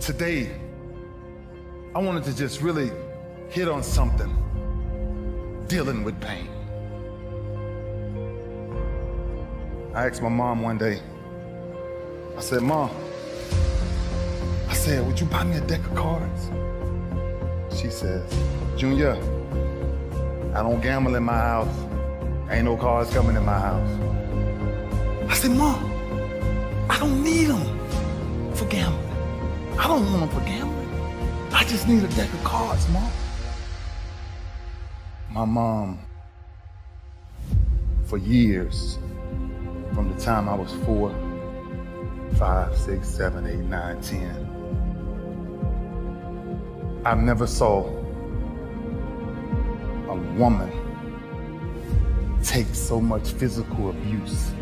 Today, I wanted to just really hit on something, dealing with pain. I asked my mom one day, I said, Mom, would you buy me a deck of cards? She says, Junior, I don't gamble in my house. Ain't no cards coming in my house. I said, Mom, I don't need them for gambling. I don't want them for gambling. I just need a deck of cards, Mom. My mom, for years, from the time I was 4, 5, 6, 7, 8, 9, 10, I never saw a woman take so much physical abuse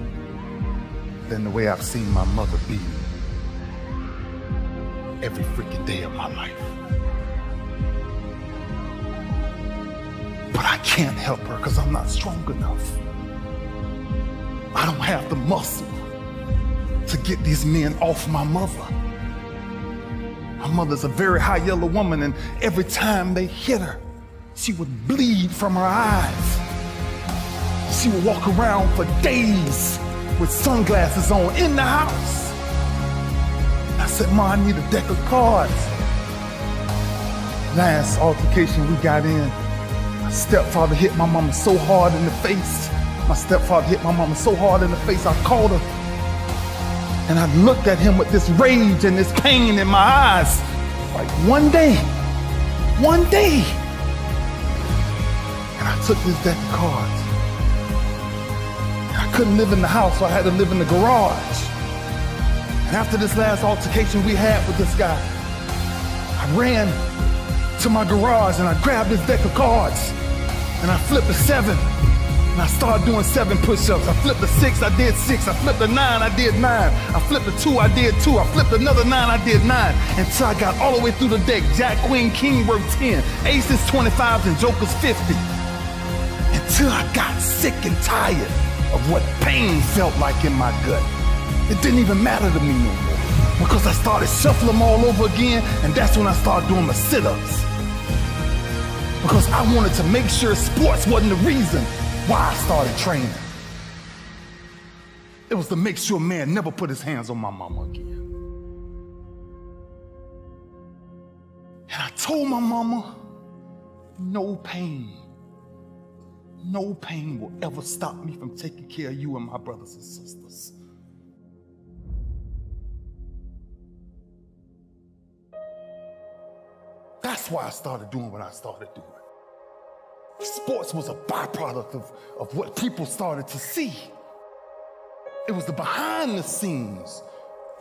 than the way I've seen my mother beat me every freaking day of my life. But I can't help her because I'm not strong enough. I don't have the muscle to get these men off my mother. My mother's a very high yellow woman, and every time they hit her, she would bleed from her eyes. She would walk around for days with sunglasses on in the house. I said, Ma, I need a deck of cards. Last altercation we got in, my stepfather hit my mama so hard in the face. My stepfather hit my mama so hard in the face, I called her. And I looked at him with this rage and this pain in my eyes. Like one day. And I took this deck of cards. And I couldn't live in the house, so I had to live in the garage. And after this last altercation we had with this guy, I ran to my garage and I grabbed this deck of cards. And I flipped a 7. And I started doing 7 push-ups. I flipped a 6, I did 6. I flipped a 9, I did 9. I flipped a 2, I did 2. I flipped another 9, I did 9. Until I got all the way through the deck. Jack, Queen, King worth 10. Aces, 25s, and Jokers, 50. Until I got sick and tired of what pain felt like in my gut. It didn't even matter to me no more. Because I started shuffling them all over again, and that's when I started doing the sit-ups. Because I wanted to make sure sports wasn't the reason why I started training. It was to make sure man never put his hands on my mama again. And I told my mama, no pain will ever stop me from taking care of you and my brothers and sisters. That's why I started doing what I started doing. Sports was a byproduct of what people started to see. It was the behind the scenes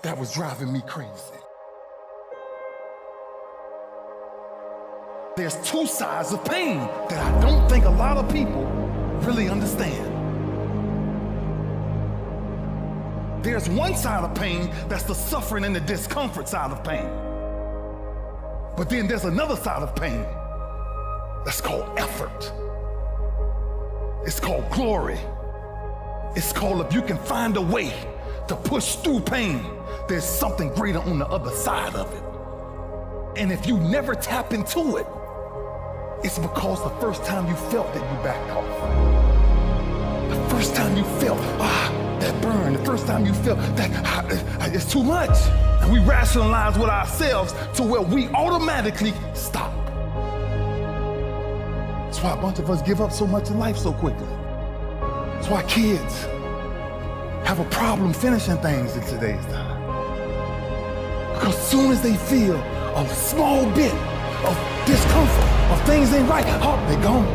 that was driving me crazy. There's 2 sides of pain that I don't think a lot of people really understand. There's one side of pain that's the suffering and the discomfort side of pain. But then there's another side of pain that's called effort. It's called glory. It's called if you can find a way to push through pain, there's something greater on the other side of it. And if you never tap into it, it's because the first time you felt that you backed off. The first time you felt, that burn. The first time you felt that it's too much. And we rationalize with ourselves to where we automatically stop. That's why a bunch of us give up so much in life so quickly. That's why kids have a problem finishing things in today's time. Because as soon as they feel a small bit of discomfort, of things ain't right, they're gone.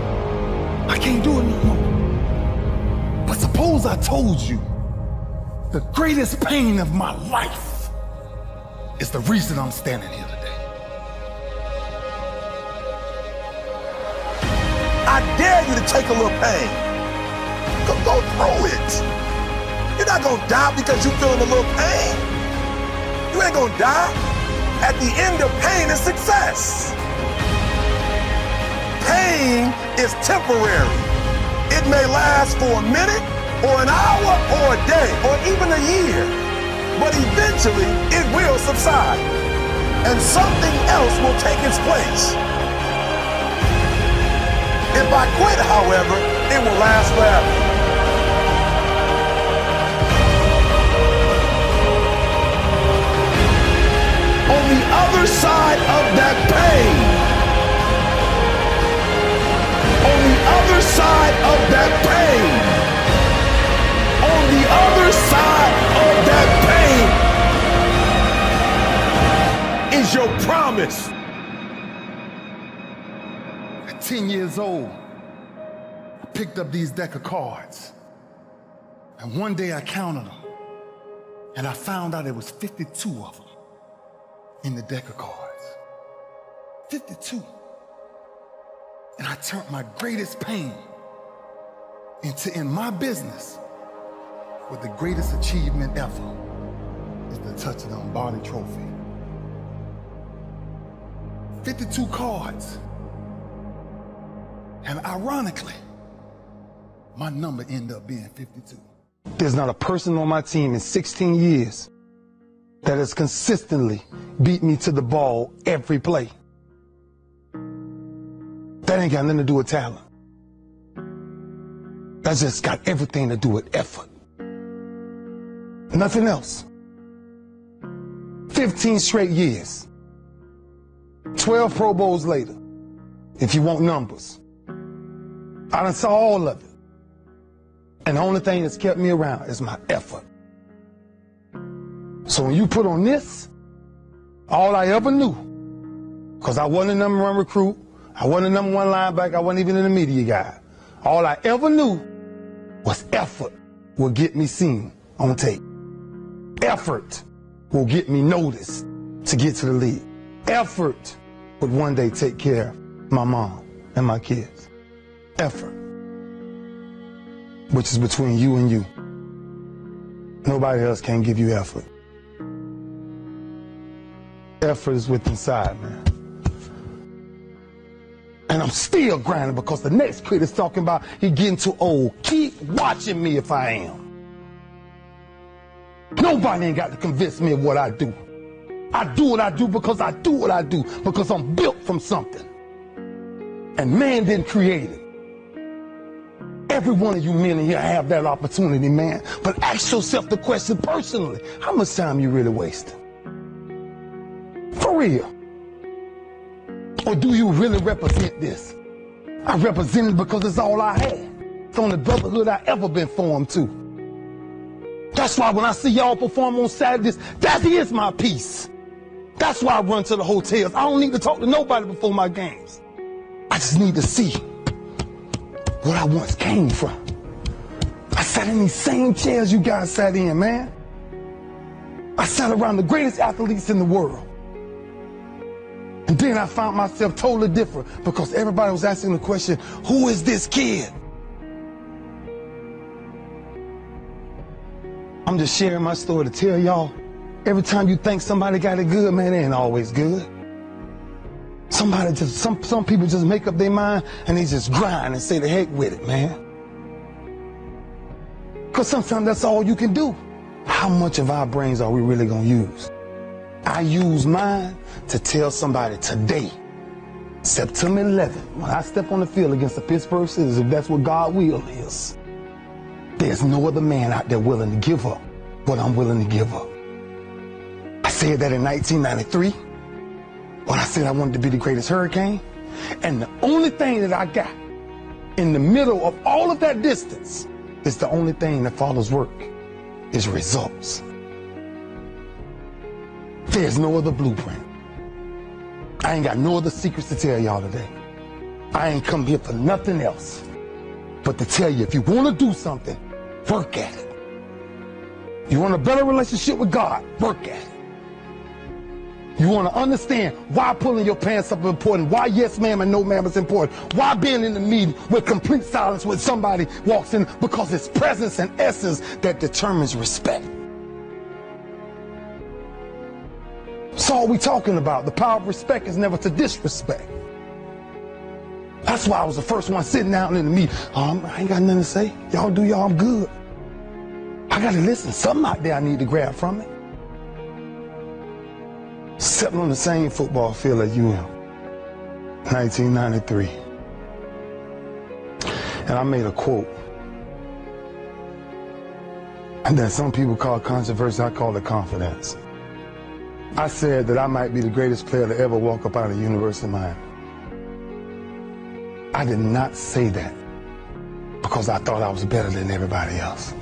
I can't do it no more. But suppose I told you the greatest pain of my life is the reason I'm standing here today. I dare you to take a little pain. Go through it. You're not gonna die because you're feeling a little pain. You ain't gonna die. At the end of pain is success. Pain is temporary. It may last for a minute, or an hour, or a day, or even a year. But eventually, it will subside. and something else will take its place. If I quit, however, it will last forever. On the other side of that pain, on the other side of that pain, on the other side of that pain is your promise. At 10 years old, I picked up these deck of cards. And one day I counted them. And I found out there was 52 of them in the deck of cards. 52. And I turned my greatest pain into, in my business, with the greatest achievement ever is the touch of the Lombardi Trophy. 52 cards. And ironically, my number ended up being 52. There's not a person on my team in 16 years that has consistently beat me to the ball every play. That ain't got nothing to do with talent. That's just got everything to do with effort. Nothing else. 15 straight years. 12 Pro Bowls later, if you want numbers. I done saw all of it. And the only thing that's kept me around is my effort. So when you put on this, all I ever knew, because I wasn't a number one recruit, I wasn't a number one linebacker, I wasn't even in the media guy. All I ever knew was effort will get me seen on tape. Effort will get me noticed to get to the league. Effort would one day take care of my mom and my kids. Effort, which is between you and you. Nobody else can give you effort. Effort is within inside, man. And I'm still grinding because the next kid is talking about he getting too old. Keep watching me if I am. Nobody ain't got to convince me of what I do. I do what I do because I do what I do, because I'm built from something. And man didn't create it. Every one of you men in here have that opportunity, man. But ask yourself the question personally, how much time you really wasting? For real. Or do you really represent this? I represent it because it's all I had. It's the only brotherhood I ever been formed to. That's why when I see y'all perform on Saturdays, that is my peace. That's why I run to the hotels. I don't need to talk to nobody before my games. I just need to see what I once came from. I sat in these same chairs you guys sat in, man. I sat around the greatest athletes in the world. And then I found myself totally different because everybody was asking the question, who is this kid? I'm just sharing my story to tell y'all, every time you think somebody got it good, man, it ain't always good. Some people just make up their mind and they just grind and say the heck with it, man. Because sometimes that's all you can do. How much of our brains are we really gonna use? I use mine to tell somebody today, September 11th, when I step on the field against the Pittsburgh Steelers, if that's what God's will is, there's no other man out there willing to give up what I'm willing to give up. I said that in 1993, when I said I wanted to be the greatest Hurricane, and the only thing that I got in the middle of all of that distance is the only thing that follows work, is results. There's no other blueprint. I ain't got no other secrets to tell y'all today. I ain't come here for nothing else but to tell you, if you want to do something, work at it. You want a better relationship with God, work at it. You want to understand why pulling your pants up is important, why yes ma'am and no ma'am is important, why being in the meeting with complete silence when somebody walks in, because it's presence and essence that determines respect. That's all we talking about. The power of respect is never to disrespect. That's why I was the first one sitting down in the meeting. I ain't got nothing to say. Y'all do y'all, I'm good. I got to listen. Something out there I need to grab from it. Stepping on the same football field as UM, 1993. And I made a quote. And that some people call controversy, I call it confidence. I said that I might be the greatest player to ever walk up out of the University of Miami. I did not say that because I thought I was better than everybody else.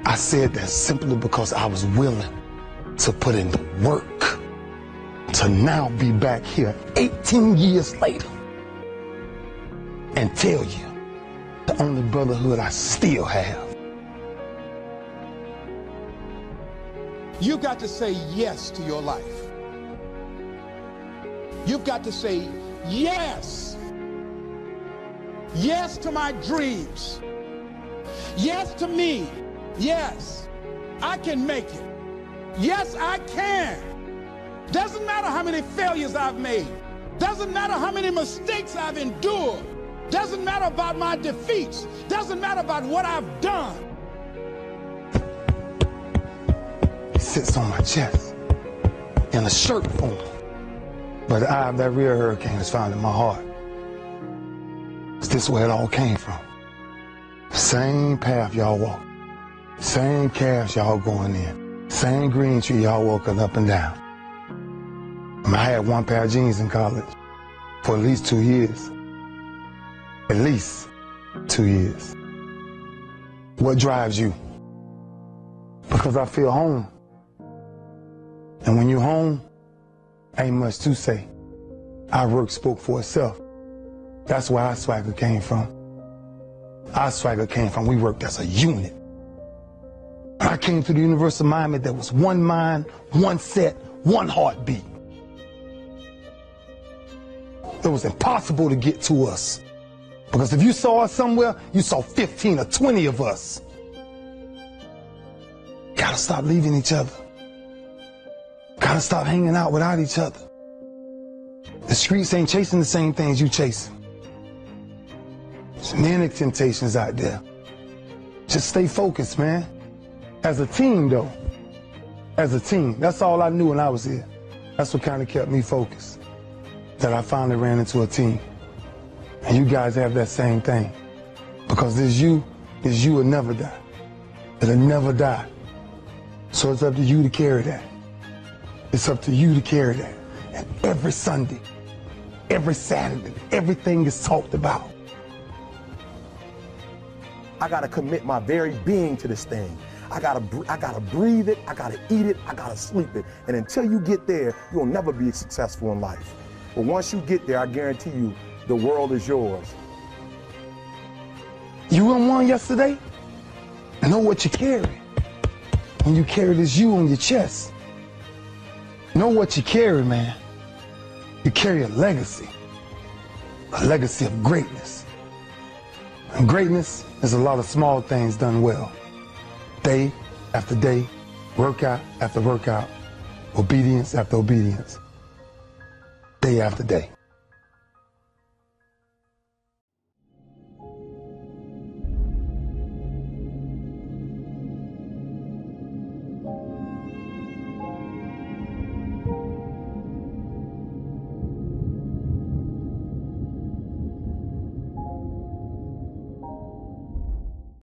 I said that simply because I was willing to put in the work to now be back here 18 years later and tell you the only brotherhood I still have. You've got to say yes to your life. You've got to say yes. Yes to my dreams. Yes to me. Yes, I can make it. Yes, I can. Doesn't matter how many failures I've made. Doesn't matter how many mistakes I've endured. Doesn't matter about my defeats. Doesn't matter about what I've done. It sits on my chest in a shirt form. But the eye of that real hurricane is found in my heart. Is this where it all came from? Same path y'all walk. Same calves y'all going in. Same green tree y'all walking up and down. I had one pair of jeans in college for at least 2 years. At least 2 years. What drives you? Because I feel home. And when you're home, ain't much to say. Our work spoke for itself. That's where our swagger came from. Our swagger came from, we worked as a unit. I came to the University of Miami, there was one mind, one set, one heartbeat. It was impossible to get to us. Because if you saw us somewhere, you saw 15 or 20 of us. Gotta stop leaving each other. Gotta stop hanging out without each other. The streets ain't chasing the same things you chasing. There's many temptations out there. Just stay focused, man. As a team, though. As a team. That's all I knew when I was here. That's what kind of kept me focused. That I finally ran into a team. And you guys have that same thing. Because this you will never die. It'll never die. So it's up to you to carry that. It's up to you to carry that. And every Sunday, every Saturday, everything is talked about. I gotta commit my very being to this thing. I gotta breathe it, I gotta eat it, I gotta sleep it. And until you get there, you'll never be successful in life. But once you get there, I guarantee you, the world is yours. You won yesterday? Know what you carry. When you carry this you on your chest. Know what you carry, man. You carry a legacy of greatness. And greatness is a lot of small things done well. Day after day, workout after workout, obedience after obedience, day after day.